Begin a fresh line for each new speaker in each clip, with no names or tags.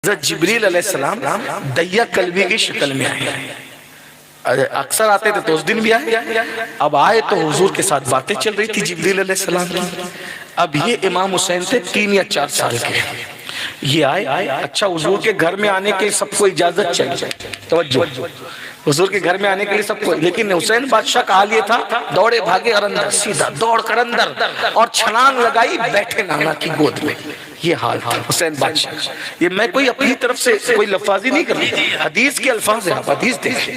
حضرت جبریل علیہ السلام دیا قلبی کی شکل میں آئے، اکثر آتے تھے تو اس دن بھی آئے، اب آئے تو حضور کے ساتھ باتیں چل رہی تھی جبریل علیہ السلام کی۔ اب یہ امام حسین تھے 3 یا 4 سال کے، یہ آئے، اچھا حضور کے گھر میں آنے کے سب کو اجازت چاہیے، توجہ، حضور کے گھر میں آنے کے لیے سب کو، لیکن حسین بادشاہ کا حال یہ تھا، دوڑے بھاگے اور اندر، سیدھا دوڑ کر اندر اور چھلانگ لگائی بیٹھے نانا کی گود میں۔ یہ حال حسین بادشاہ، یہ میں کوئی اپنی طرف سے کوئی لفاظی نہیں کر رہا، حدیث کے الفاظ ہیں، آپ حدیث دیکھیں۔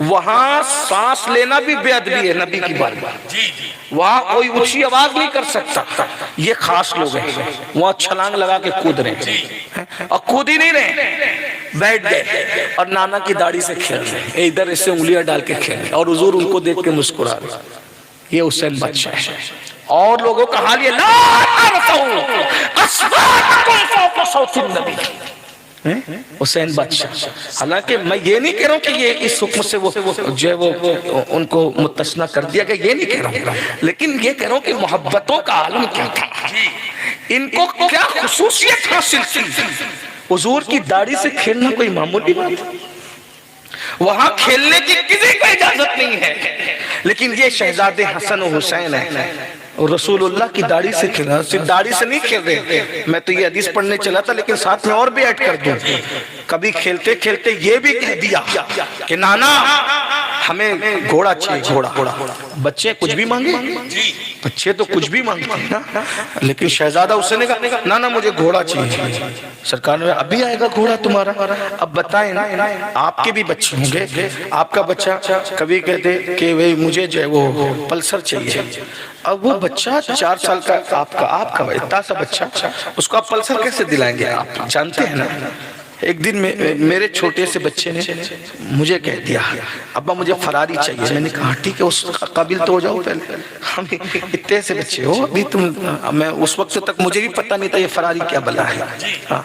وہاں سانس لینا بھی بے ادبی ہے نبی کی بات، وہاں کوئی اونچی آواز نہیں کر سکتا، یہ خاص لوگ ہیں، وہاں چھلانگ لگا کے کود رہے ہیں، اور کود ہی نہیں رہے، بیٹھ گئے اور نانا کی داڑھی سے کھیل رہے ہیں، ادھر اسے انگلیاں ڈال کے کھیل رہے ہیں، اور حضور ان کو دیکھ کے مسکرا رہے ہیں۔ یہ حسین بادشاہ ہے، اور لوگوں کا حال یہ لا ترفعوا اصواتکم فوق صوت النبی، حسین بادشاہ۔ حالانکہ میں یہ نہیں کہہ رہا ہوں کہ یہ اس حکم سے وہ جو ہے وہ ان کو مستثنی کر دیا گیا، یہ نہیں کہہ رہا ہوں، لیکن یہ کہہ رہا ہوں کہ محبتوں کا عالم کیا تھا، ان کو کیا خصوصیت حاصل تھی۔ حضور کی داڑھی سے کھیلنا کوئی معمولی بات، وہاں کھیلنے کی کسی کو اجازت نہیں ہے، لیکن یہ شہزادے حسن و حسین ہیں، رسول اللہ کی داڑھی سے کھیلا، صرف داڑھی سے نہیں کھیل رہے۔ میں تو یہ حدیث پڑھنے چلا تھا لیکن ساتھ میں اور بھی ایڈ کر دوں، کبھی کھیلتے کھیلتے یہ بھی کہہ دیا کہ نانا ہمیں گھوڑا چاہیے، گھوڑا۔ بچے کچھ بھی مانگے، بچے تو کچھ بھی مانگتے ہیں نا، لیکن شہزادہ حسین نے کہا نانا مجھے گھوڑا چاہیے۔ سرکار نے ابھی آئے گا گھوڑا تمہارا، اب بتائیں نا، آپ کے بھی بچے ہوں گے، آپ کا بچہ کبھی کہتے کہ مجھے جو ہے وہ پلسر چاہیے، اب وہ بچہ 4 سال کا آپ کا اتنا سا بچہ، اس کو آپ پلسر کیسے دلائیں گے؟ آپ جانتے ہیں نا۔ ایک دن میرے چھوٹے سے بچے نے مجھے کہہ دیا ابا مجھے فراری چاہیے، میں نے کہا ٹھیک ہے اس قابل تو ہو جاؤ، پہلے ہم اتنے سے بچے ہو ابھی تم، میں اس وقت تک مجھے بھی پتہ نہیں تھا یہ فراری کیا بلا ہے،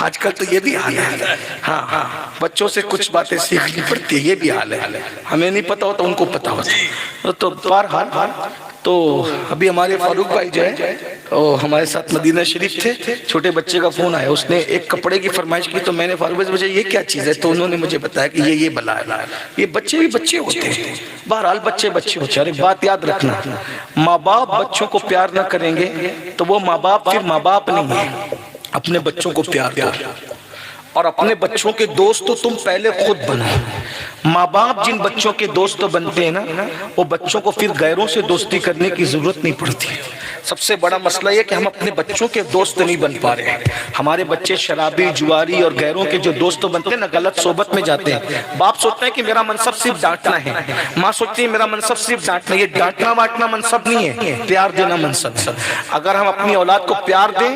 آج کل تو یہ بھی حال ہے، ہاں بچوں سے کچھ باتیں سیکھنی پڑتی ہے، یہ بھی حال ہے، ہمیں نہیں پتا ہوتا ان کو پتا ہوتا۔ تو بہرحال تو ابھی ہمارے فاروق بھائی جو ہے ہمارے ساتھ مدینہ شریف تھے، چھوٹے بچے کا فون آیا، اس نے ایک کپڑے کی فرمائش کی، تو میں نے فاروق بھائی سے یہ کیا چیز ہے، تو انہوں نے مجھے بتایا کہ یہ بلا ہے۔ یہ بچے بھی بچے ہوتے ہیں، بہرحال بچے ہوتے ہیں، اور ایک بات یاد رکھنا، ماں باپ بچوں کو پیار نہ کریں گے تو وہ ماں باپ پھر ماں باپ نہیں ہیں۔ اپنے بچوں کو پیار دو، اور اپنے بچوں کے دوست تو تم پہلے خود بنو۔ ماں باپ جن بچوں کے دوست بنتے ہیں نا، وہ بچوں کو پھر غیروں سے دوستی کرنے کی ضرورت نہیں پڑتی۔ سب سے بڑا مسئلہ یہ کہ ہم اپنے بچوں کے دوست نہیں بن پا رہے ہیں، ہمارے بچے شرابی، جواری اور غیروں کے جو دوست بنتے ہیں نا، غلط صحبت میں جاتے ہیں۔ باپ سوچتے ہیں کہ میرا منصب صرف ڈانٹنا ہے، ماں سوچتی ہے میرا منصب صرف ڈانٹنا ہے۔ یہ ڈانٹنا واٹنا منصب نہیں ہے، پیار دینا منصب ہے۔ اگر ہم اپنی اولاد کو پیار دیں،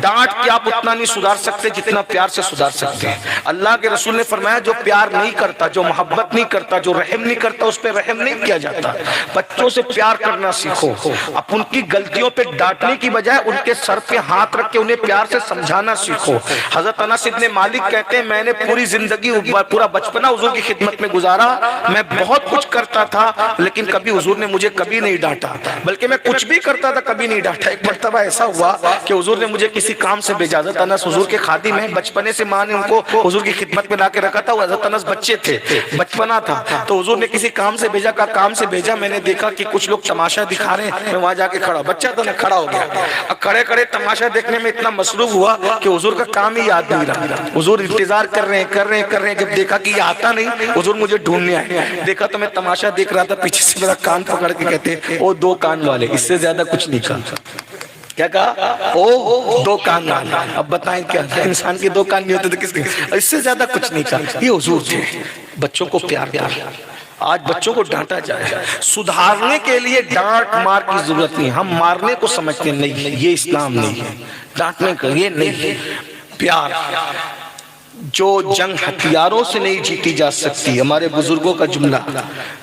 ڈانٹ کے آپ اتنا نہیں سدھار سکتے جتنا پیار سے سدھار سکتے ہیں۔ اللہ کے رسول نے فرمایا جو پیار نہیں کرتا، جو محبت نہیں کرتا، جو رحم نہیں کرتا، اس پہ رحم نہیں کیا جاتا۔ بچوں سے پیار کرنا سیکھو، اب ان کی غلطیوں پہ ڈانٹنے کی بجائے ان کے سر پہ ہاتھ رکھ کے انہیں پیار سے سمجھانا سیکھو۔ حضرت انس بن مالک کہتے ہیں میں نے پوری زندگی، پورا بچپنا حضور کی خدمت میں گزارا، میں بہت کچھ کرتا تھا لیکن کبھی حضور نے مجھے کبھی نہیں ڈانٹا، بلکہ میں کچھ بھی کرتا تھا کبھی نہیں ڈانٹا۔ ایک مرتبہ ایسا ہوا کہ حضور نے مجھے کسی کام سے بھیجا، حضرت انس حضور کے خادم ہیں، بچپنے سے ماں نے ان کو حضور کی خدمت میں لا کے رکھا تھا، وہ حضرت انس بچے تھے، بچپنا تھا، تو حضور نے کسی کام سے بھیجا، کام سے بھیجا، میں نے دیکھا کہ کچھ لوگ تماشا دکھا رہے ہیں، میں وہاں جا کے کھڑا، بچہ تو نہ کھڑا ہو گیا، کھڑے کھڑے تماشا دیکھنے میں اتنا مصروف ہوا کہ حضور کا کام ہی یاد نہیں رہا۔ حضور انتظار کر رہے ہیں، جب دیکھا کہ یہ آتا نہیں، حضور مجھے ڈھونڈنے آئے، دیکھا تو میں تماشا دیکھ رہا تھا، پیچھے سے میرا کان پکڑ کے کہتے او 2 کان والے، اس سے زیادہ کچھ نہیں کہا۔ کیا کہا؟ او 2 کان والے۔ اب بتائیں کیا انسان کے 2 کان نہیں ہوتے تو کس کے؟ اس سے زیادہ کچھ نہیں کہا۔ یہ حضور تھے، بچوں کو پیار دیا۔ آج بچوں کو ڈانٹا جائے، سدھارنے کے لیے ڈانٹ مار کی ضرورت نہیں، ہم مارنے کو سمجھتے نہیں، یہ اسلام نہیں ہے، ڈانٹنے کا یہ نہیں ہے، پیار۔ جو جنگ ہتھیاروں سے نہیں جیتی جا سکتی، ہمارے بزرگوں کا جملہ،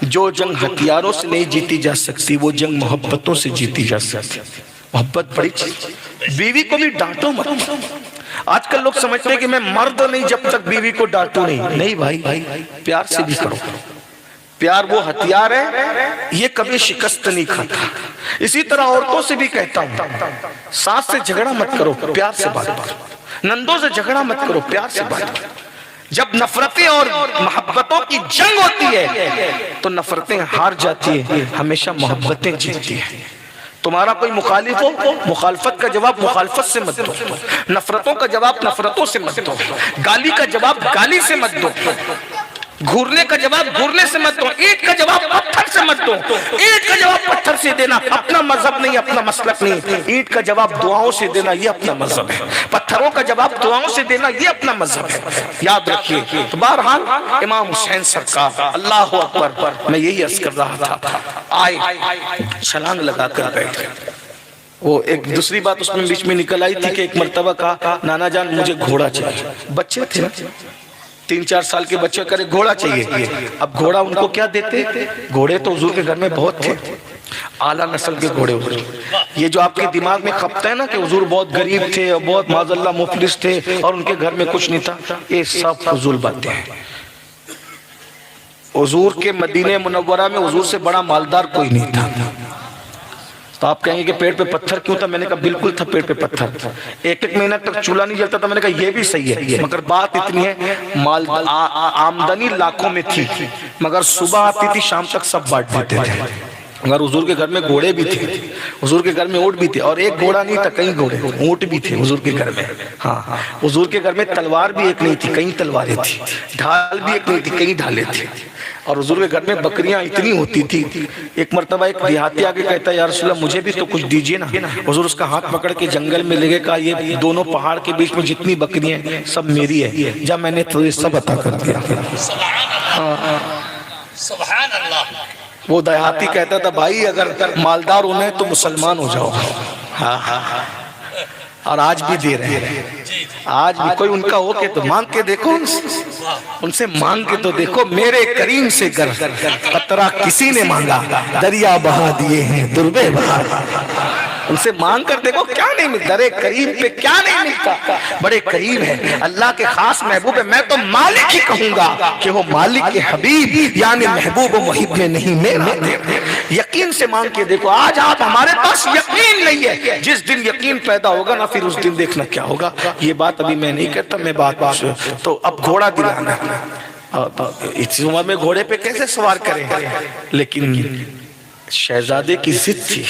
جو جنگ ہتھیاروں سے نہیں جیتی جا سکتی وہ جنگ محبتوں سے جیتی جا سکتی۔ محبت بڑی چیز، بیوی کو بھی ڈانٹو مت۔ آج کل لوگ سمجھتے ہیں کہ میں مرد نہیں جب تک بیوی کو ڈانٹوں نہیں، بھائی پیار سے بھی کرو، پیار وہ ہتھیار ہے، یہ کبھی شکست نہیں کھاتا۔ اسی طرح عورتوں سے بھی کہتا ہوں، ساس سے جھگڑا مت کرو، پیار سے بات کرو، نندوں سے جھگڑا مت کرو، پیار سے بات کرو۔ جب نفرتیں اور محبتوں کی جنگ ہوتی ہے تو نفرتیں ہار جاتی ہیں، ہمیشہ محبتیں جیتتی ہیں۔ تمہارا کوئی مخالف ہو، مخالفت کا جواب مخالفت سے مت دو، نفرتوں کا جواب نفرتوں سے مت دو، گالی کا جواب گالی سے مت دو، گھورنے کا جواب گھورنے سے مت دو، اینٹ کا جواب پتھر سے مت دو۔ اینٹ کا جواب پتھر سے دینا اپنا مذہب نہیں، اپنا مسلک نہیں۔ اینٹ کا جواب دعاؤں سے دینا یہ اپنا مذہب ہے، پتھروں کا جواب دعاؤں سے دینا یہ اپنا مذہب ہے، یاد رکھیے۔ تو بہرحال امام حسین سرکار اللہ اکبر، میں یہی عرض کر رہا تھا، آئے چھلانگ لگا کر بیٹھے۔ وہ ایک دوسری بات اس میں بیچ میں نکل آئی تھی کہ ایک مرتبہ کہا نانا جان مجھے گھوڑا چاہیے، بچے تھے نا، 3-4 سال کے بچے کرے گھوڑا چاہیے۔ اب گھوڑا ان کو کیا دیتے؟ گھوڑے تو حضور کے گھر میں بہت تھے، اعلیٰ نسل کے گھوڑے ہوتے۔ یہ جو آپ کے دماغ میں کھپتا ہے نا کہ حضور بہت غریب تھے اور بہت معاذ اللہ مفلس تھے اور ان کے گھر میں کچھ نہیں تھا، یہ سب فضول باتیں ہیں۔ حضور کے مدینہ منورہ میں حضور سے بڑا مالدار کوئی نہیں تھا۔ تو آپ کہیں گے کہ پیڑ پہ پتھر کیوں تھا؟ میں نے کہا بالکل تھا، پیڑ پہ پتھر تھا، ایک مہینہ تک چولہا نہیں جلتا تھا۔ میں نے کہا یہ بھی صحیح ہے، مگر بات اتنی ہے آمدنی لاکھوں میں تھی، مگر صبح آتی تھی شام تک سب بانٹ دیتے تھے۔ مگر حضور کے گھر میں گھوڑے بھی تھے، حضور کے گھر میں اونٹ بھی تھے، اور ایک گھوڑا نہیں تھا کئی گھوڑے اونٹ بھی تھے حضور کے گھر میں۔ ہاں حضور کے گھر میں تلوار بھی ایک نہیں تھی، کئی تلواریں تھی، ڈھال بھی ایک نہیں تھی، کئی ڈھالیں تھی، اور حضور کے گھر میں بکریاں اتنی ہوتی تھی۔ ایک مرتبہ ایک دیہاتی آگے کہتا ہے یا رسول اللہ مجھے بھی تو کچھ دیجئے نا۔ حضور اس کا ہاتھ پکڑ کے جنگل میں لے گئے، کہا یہ دونوں پہاڑ کے بیچ میں جتنی بکریاں ہیں سب میری ہے، جب میں نے تو یہ سب عطا کر دیا۔
سبحان اللہ۔
وہ دیہاتی کہتا تھا بھائی اگر مالدار ہونا ہے تو مسلمان ہو جاؤ۔ اور آج بھی دے رہے ہیں، آج بھی کوئی ان کا ہو کہ تو مانگ کے دیکھو، ان سے مانگ کے تو دیکھو، میرے کریم سے گر قطرہ کسی نے مانگا، دریا بہا دیے ہیں دربے بہا۔ ان سے مانگ کر دیکھو کیا نہیں ملتا، درے کریم پہ کیا نہیں ملتا، بڑے کریم ہے، اللہ کے خاص محبوب ہے۔ میں تو مالک ہی کہوں گا کہ وہ مالک کے حبیب یعنی محبوب و محب میں نہیں میرا۔ یقین سے مانگ کے دیکھو، آج آپ ہمارے پاس یقین نہیں ہے، جس دن یقین پیدا ہوگا نا پھر اس دن دیکھنا کیا ہوگا۔ یہ بات ابھی میں نہیں کہتا، میں بات تو اب گھوڑا دلانا، اس عمر میں گھوڑے پہ کیسے سوار کریں، لیکن شہزادے کی ضد تھی،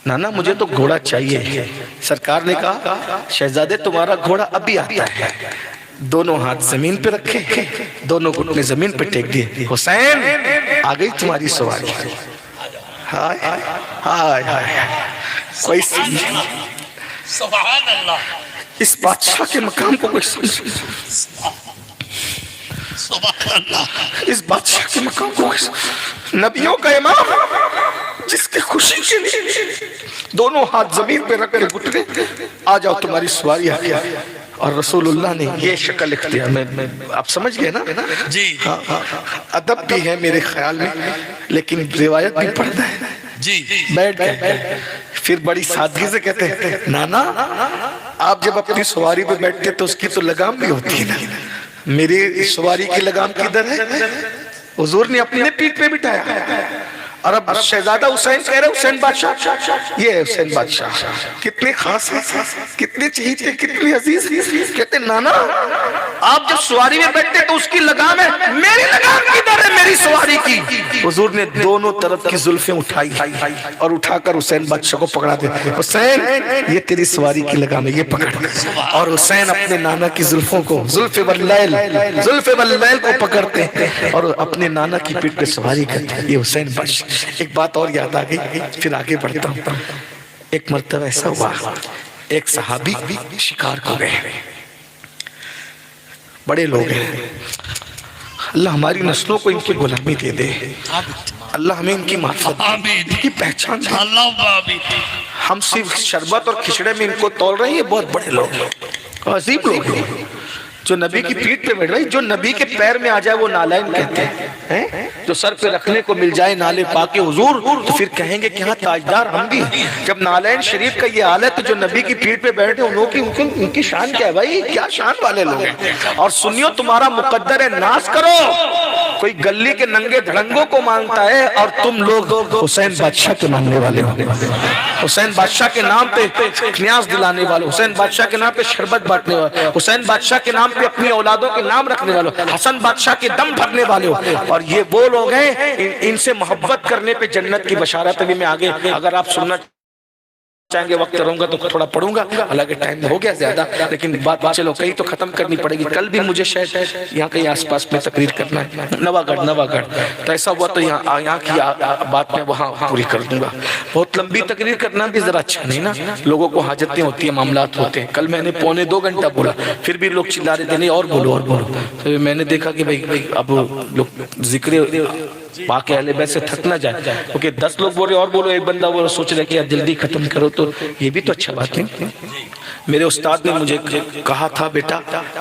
نانا مجھے تو گھوڑا چاہیے۔ سرکار نے کہا شہزادے تمہارا گھوڑا ابھی آتا ہے۔ دونوں ہاتھ زمین پہ رکھے، دونوں گھٹنے زمین پہ ٹیک دیے، حسین آ گئی تمہاری سواری۔ ہائے ہائے ہائے، کوئی
سبحان اللہ،
اس بادشاہ کے مقام کو کوئی سمجھ،
سبحان اللہ،
اس بادشاہ کے مقام کو کوئی سمجھ، نبیوں کا امام جس کے خوشی کے لیے دونوں ہاتھ زمین پہ رکھ کے گھٹنے، آ جاؤ تمہاری سواری آ گیا۔ اور رسول اللہ نے یہ شکل اختیار، میں آپ سمجھ گئے نا
جی
ادب بھی ہے میرے خیال میں، لیکن روایت بھی پڑھتا ہے
جی،
بیٹھ گئے، پھر بڑی سادگی سے کہتے ہیں نانا آپ جب اپنی سواری پہ بیٹھتے تو اس کی تو لگام بھی ہوتی ہے نا، میری سواری کی لگام کدھر ہے؟ حضور نے اپنے پیٹھ پہ بٹھایا۔ اور اب شہزادہ حسین کہہ رہے حسین بادشاہ، یہ ہے حسین بادشاہ، کتنے خاص ہیں، کتنے چہیتے، کتنے عزیز ہیں۔ کہتے نانا آپ جب سواری میں بیٹھتے تو اس کی لگام ہے، میری لگام کدھر ہے میری سواری کی؟ حضور نے دونوں طرف کی زلفیں اٹھائی اور اٹھا کر حسین بادشاہ کو پکڑا دے، حسین یہ تیری سواری کی لگام ہے، یہ پکڑ۔ اور حسین اپنے نانا کی زلفوں کو، زلف واللیل کو پکڑتے اور اپنے نانا کی پیٹھ پہ سواری کرتے ہیں، یہ حسین بادشاہ۔ ایک بات اور یاد آ گئی، پھر آگے بڑھتا ہوں۔ ایک مرتبہ ایسا ہوا، ایک صحابی شکار کو گئے، بڑے لوگ ہیں، اللہ ہماری نسلوں کو ان کی غلامی دے دے، اللہ ہمیں ان کی معرفت دے، ان کی پہچان دے۔ ہم صرف شربت اور کھچڑے میں ان کو تول رہے ہیں، یہ بہت بڑے لوگ، عظیم لوگ ہیں، جو نبی کی پیٹھ پہ بیٹھ رہے ہیں، جو نبی کے پیر میں آ جائے وہ نالین کہتے ہیں، جو سر پہ رکھنے کو مل جائے نالے پاک حضور تو پھر کہیں گے کہ ہاں تاجدار ہم بھی ہیں۔ جب نالین شریف کا یہ حال ہے تو جو نبی کی پیٹھ پہ بیٹھے ان کی شان کیا ہے بھائی، کیا شان والے لوگ ہیں۔ اور سنیو تمہارا مقدر ہے، ناز کرو، کوئی گلی کے ننگے دھڑنگوں کو مانگتا ہے اور تم لوگ حسین بادشاہ کے مانگنے والے ہو، حسین بادشاہ کے نام پہ نیاز دلانے والے، حسین بادشاہ کے نام پہ شربت بانٹنے والے، حسین بادشاہ کے نام پہ اپنی اولادوں کے نام رکھنے والے، حسن بادشاہ کے دم بھرنے والے ہو۔ اور یہ وہ لوگ ہیں ان سے محبت کرنے پہ جنت کی بشارت ابھی میں آگے اگر آپ سننا چاہیں گے وقت رہوں گا تو تھوڑا پڑھوں گا، حالانکہ ٹائم ہو گیا زیادہ، لیکن بات چلو کہیں تو ختم کرنی پڑے گی۔ کل بھی مجھے شاید یہاں کہیں آس پاس میں تقریر کرنا ہے، نوا گڑھ تو ایسا ہوا تو یہاں کی بات میں وہاں پوری کر دوں گا۔ بہت لمبی تقریر کرنا بھی ذرا اچھا نہیں نا، لوگوں کو حاجتیں ہوتی ہیں، معاملات ہوتے ہیں۔ کل میں نے 2.25 گھنٹہ بولا، پھر بھی لوگ چلا رہے تھے نہیں اور بولو اور بولو، تو میں نے دیکھا کہ بھائی اب لوگ ذکر پاک اہل بیت سے تھک نہ جائے، کیونکہ 10 لوگ بول رہے اور بولو، ایک بندہ وہ سوچ رہے کہ یار جلدی ختم کرو، تو یہ بھی تو اچھا بات نہیں۔ میرے استاد نے مجھے کہا تھا بیٹا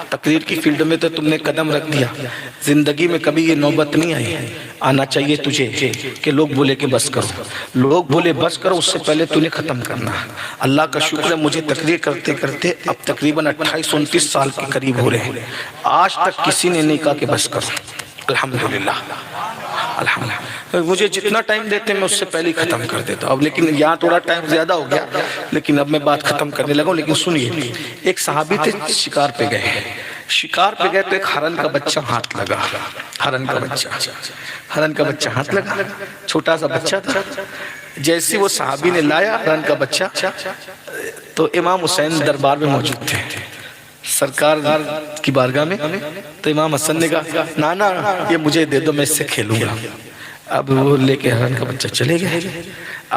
تقریر کی فیلڈ میں تو تم نے قدم رکھ دیا، زندگی میں کبھی یہ نوبت نہیں آئی، آنا چاہیے تجھے کہ لوگ بولے کہ بس کرو، لوگ بولے بس کرو اس سے پہلے تو نے ختم کرنا۔ اللہ کا شکر ہے مجھے تقریر کرتے کرتے اب تقریباً 28-29 سال کے قریب ہو رہے ہیں، آج تک کسی نے نہیں کہا کہ بس کرو، الحمدللہ الحمدللہ۔ مجھے جتنا ٹائم دیتے میں اس سے پہلے ختم کر دیتا ہوں، اب لیکن یہاں تھوڑا ٹائم زیادہ ہو گیا، لیکن اب میں بات ختم کرنے لگا ہوں۔ لیکن سنیے، ایک صحابی تھے شکار پہ گئے، شکار پہ گئے تو ایک ہرن کا بچہ ہاتھ لگا، ہرن کا بچہ ہاتھ لگا، چھوٹا سا بچہ تھا۔ جیسے وہ صحابی نے لایا ہرن کا بچہ تو امام حسین دربار میں موجود تھے سرکار کی بارگاہ میں، تو امام حسن نے کہا نانا یہ مجھے دے دو میں اس سے کھیلوں گا۔ اب وہ لے کے ہرن کا بچہ چلے گئے،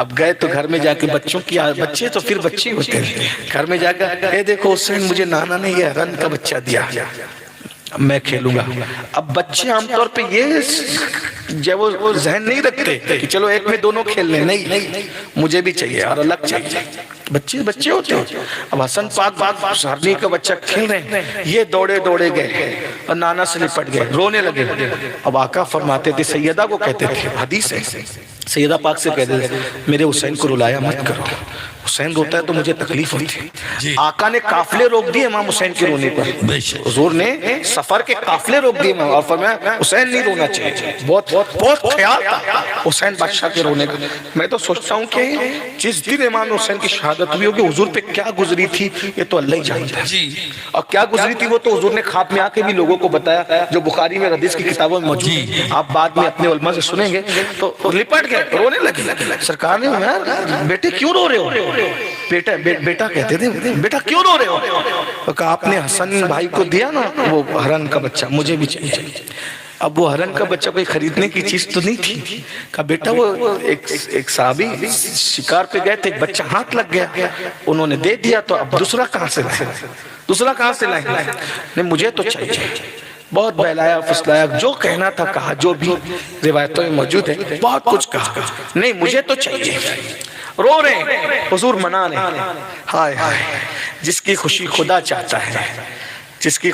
اب گئے تو گھر میں جا کے بچوں کی بچے تو پھر بچے ہوتے ہیں، گھر میں جا کے اے دیکھو حسین مجھے نانا نے یہ ہرن کا بچہ دیا، میں کھیلوں گا۔ اب بچے عام طور پہ یہ جب وہ ذہن نہیں رکھتے کہ چلو ایک میں دونوں کھیل لیں، نہیں مجھے بھی چاہیے اور الگ چاہیے، بچے ہوتے ہیں۔ اب حسن پاک ہرنی کا بچہ کھیل رہے ہیں، یہ دوڑے گئے اور نانا سے لپٹ گئے، رونے لگے۔ اب آقا فرماتے تھے، سیدہ کو کہتے تھے، حدیث ہے، سیدہ پاک سے کہتے تھے میرے حسین کو رلایا مت کرو، حسین روتا ہے تو مجھے تکلیف ہوتی ہے۔ آقا نے قافلے روک دیے امام حسین کے رونے پر، حضور نے سفر کے قافلے روک دیے اور فرمایا حسین نہیں رونا چاہیے، بہت خیال تھا حسین بادشاہ کے رونے کا۔ میں تو سوچتا ہوں کہ جس دن امام حسین کی شہادت ہوئی ہوگی حضور پہ کیا گزری تھی یہ تو اللہ ہی جانتا ہے، اور کیا گزری تھی وہ تو حضور نے خواب میں آ کے بھی لوگوں کو بتایا، جو بخاری میں حدیث کی کتابوں میں موجود ہے، آپ بعد میں اپنے علماء سے سنیں گے۔ تو لپٹ گئے، رونے لگے، سرکار نے بیٹے کیوں رو رہے ہو؟ بیٹا کہتے تھے بیٹا کیوں رو رہے ہو؟ کہا آپ نے حسن بھائی کو دیا نا وہ ہرن کا بچہ، مجھے بھی چاہیے۔ اب وہ ہرن کا بچہ کوئی خریدنے کی چیز تو نہیں تھی، کہا بیٹا وہ ایک صحابی شکار پہ گئے تھے، ایک بچہ ہاتھ لگ گیا، انہوں نے دے دیا، تو اب دوسرا کہاں سے لائیں؟ نہیں مجھے تو چاہیے۔ بہت بہلایا پھسلایا، جو کہنا تھا کہا، جو بھی روایتوں میں موجود ہے بہت کچھ کہا، نہیں مجھے تو چاہیے۔ رو رہے ہیں، حضور منا رہے ہیں، ہائے ہائے جس کی خوشی خدا چاہتا ہے، جس کی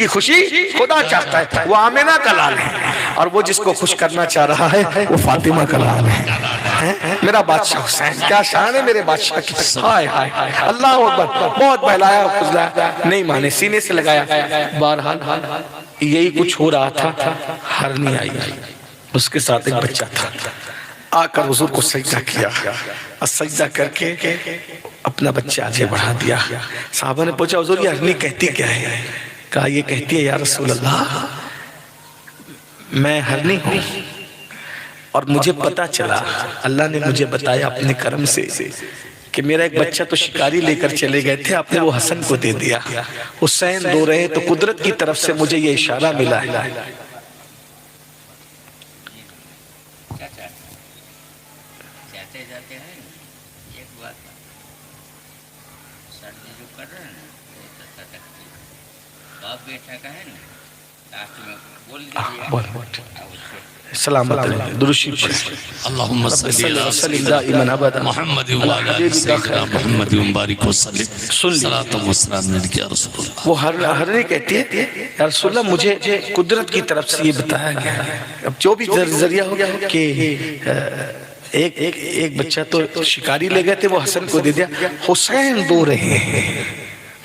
خوشی خدا چاہتا ہے وہ آمینہ کا لال ہے، اور وہ جس کو خوش کرنا چاہ رہا ہے وہ فاطمہ کا لال ہے۔ میرا بادشاہ حسین، کیا شان ہے میرے بادشاہ کی، ہائے ہائے اللہ اکبر۔ بہت بہلایا پھسلایا، نہیں مانے، سینے سے لگایا۔ بہرحال یہی کچھ ہو رہا تھا، ہرنی آئی، اس کے ساتھ ایک بچہ تھا، آ کر حضور کو سجدہ کیا، اور سجدہ کر کے اپنا بچہ آگے بڑھا دیا۔ صحابہ نے پوچھا حضور یہ ہرنی کہتی کیا ہے؟ کہا یہ کہتی ہے یا رسول اللہ میں ہرنی ہوں، اور مجھے پتا چلا، اللہ نے مجھے بتایا اپنے کرم سے کہ میرا ایک بچہ تو شکاری لے کر چلے گئے تھے، آپ نے وہ حسن کو دے دیا، حسین رو رہے تو قدرت کی طرف سے مجھے یہ اشارہ ملا ہے۔
جاتے ہیں ایک بات سردی جو کر رہے ہیں نا باپ بیٹا کا ہے نا لاسٹ میں بول دیجیے
سلامت علیہ درشی پر
اللہم صلی اللہ محمد وعلی سیدنا محمد مبارک وسلم صلاة و سلام علیکہ یا رسول اللہ۔
وہ ہرنی کہتی ہے یا رسول اللہ مجھے قدرت کی طرف سے یہ بتایا گیا ہے، اب جو بھی ذریعہ ہو کہ ایک بچہ تو شکاری لے گئے تھے وہ حسن کو دے دیا، حسین رو رہے ہیں،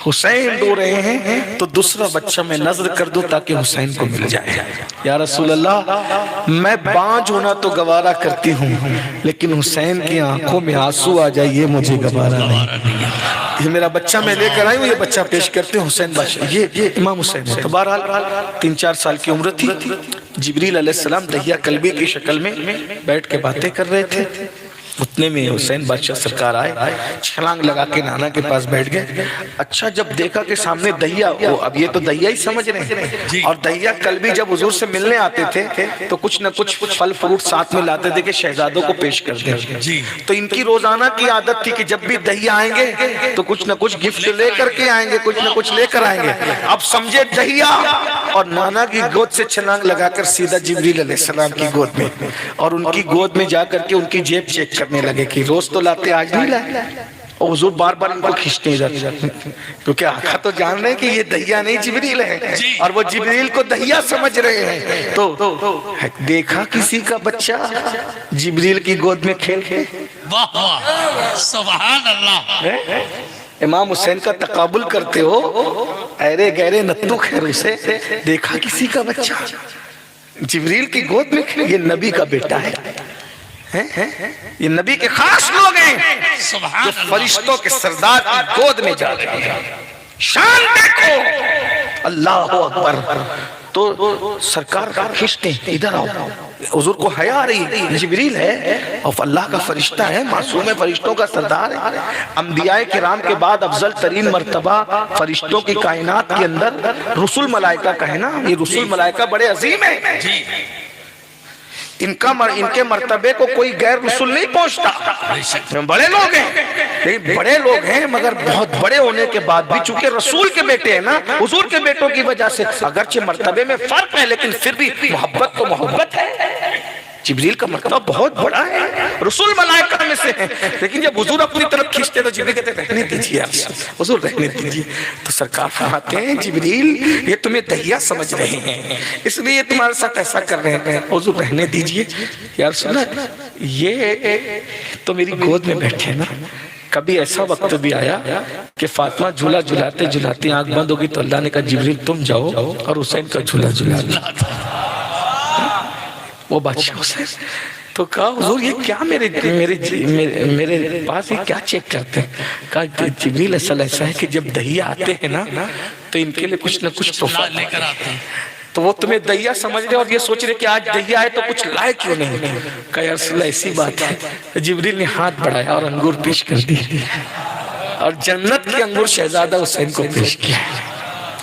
حسین رو رہے ہیں تو دوسرا بچہ میں نظر کر دوں تاکہ حسین کو مل جائے. یا رسول اللہ میں بانجھ ہونا تو گوارا کرتی ہوں لیکن حسین کی آنکھوں میں آنسو آ جائے یہ مجھے گوارا نہیں. یہ میرا بچہ میں لے کر آئی ہوں, یہ بچہ پیش کرتے ہیں حسین بادشاہ. یہ امام حسین ہے. تو بہرحال 3-4 سال کی عمر تھی. جبریل علیہ السلام دہیا کلبی کی شکل میں بیٹھ کے باتیں کر رہے تھے. اتنے میں حسین بادشاہ سرکار آئے, چھلانگ لگا کے نانا کے پاس بیٹھ گئے. اچھا جب دیکھا کہ سامنے دہیا, اب یہ تو دہیا ہی سمجھ رہے ہیں, اور دہیا کلبی جب حضور سے ملنے آتے تھے تو کچھ نہ کچھ پھل فروٹ ساتھ میں لاتے تھے کہ شہزادوں کو پیش کر دیں. تو ان کی روزانہ کی عادت تھی کہ جب بھی دہیا آئیں گے تو کچھ نہ کچھ گفٹ لے کر کے آئیں گے, کچھ نہ کچھ لے کر آئیں گے. اب سمجھے دہیا اور نانا کی گود سے چھلانگ لگا کر سیدھا جبریل علیہ السلام کی گود میں, اور ان کی گود میں جا کر کے ان کی جیب چیک کرنے لگے کہ روز تو لاتے آج نہیں لائے. اور حضور بار بار ان کو کھینچتے ہیں کیونکہ آقا تو جان رہے ہیں کہ یہ دہیا نہیں جبریل ہے, اور وہ جبریل کو دہیا سمجھ رہے ہیں. تو دیکھا کسی کا بچہ جبریل کی گود میں کھیل کے,
واہ واہ سبحان اللہ.
امام حسین کا تقابل کرتے ہو ایرے گہرے نتو خیر سے. دیکھا کسی کا بچہ جبریل کی گود میں کھیل, یہ نبی کا بیٹا ہے, یہ نبی کے خاص لوگ ہیں جو فرشتوں کے سردار کی گود میں جا رہے ہیں. شان دیکھو, اللہ اکبر. تو سرکار کھینچتے ہیں ادھر آؤ. حضور کو حیا آ رہی ہے, جبریل ہے اور اللہ کا فرشتہ ہے, معصوم فرشتوں کا سردار ہے. انبیاء کرام کے بعد افضل ترین مرتبہ فرشتوں کی کائنات کے اندر رسول ملائکہ کا ہے نا. یہ رسول ملائکہ بڑے عظیم ہیں, ان کے مرتبے کو کوئی غیر رسول نہیں پہنچتا. بڑے لوگ ہیں, لیکن بڑے لوگ ہیں مگر بہت بڑے ہونے کے بعد بھی چونکہ رسول کے بیٹے ہیں نا, حضور کے بیٹوں کی وجہ سے اگرچہ مرتبے میں فرق ہے لیکن پھر بھی محبت تو محبت ہے. جبریل کا مرتبہ بہت بڑا ہے, رسول ملائکہ میں سے ہے, لیکن جب حضور اپنی طرف کھینچتے تو جبریل کہتے ہیں رہنے دیجیے حضور, رہنے دیجیے. تو سرکار فرماتے ہیں جبریل یہ تمہیں دہیا سمجھ رہے ہیں اس لیے تمہارے ساتھ ایسا کر رہے ہیں, حضور رہنے دیجیے. یا رسول اللہ یہ تو میری گود میں بیٹھے نا. کبھی ایسا وقت بھی آیا کہ فاطمہ جھولا جھلاتے جھلاتے آنکھ بند ہوگی تو اللہ نے کہا جبریل تم جاؤ اور حسین کا جھولا جھلا. وہ بادشاہ حسین تو کہا حضور یہ کیا میرے پاس یہ کیا چیک کرتے ہیں. کہا جبریل اصل ایسا ہے کہ جب دہیا آتے ہیں نا تو ان کے لیے کچھ نہ کچھ تحفہ لے کر آتے ہیں, تو وہ تمہیں دہیا سمجھ رہے اور یہ سوچ رہے کہ آج دہیا آئے تو کچھ لائے کیوں نہیں. کہا یا رسول اللہ ایسی بات ہے. جبریل نے ہاتھ بڑھایا اور انگور پیش کر دی, اور جنت کے انگور شہزادہ حسین کو پیش کیا.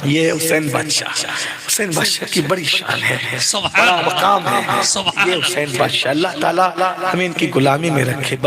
یہ حسین بادشاہ کی بڑی شان ہے, بڑا مقام ہے یہ حسین بادشاہ. اللہ تعالیٰ ہمیں ان کی غلامی میں رکھے. بس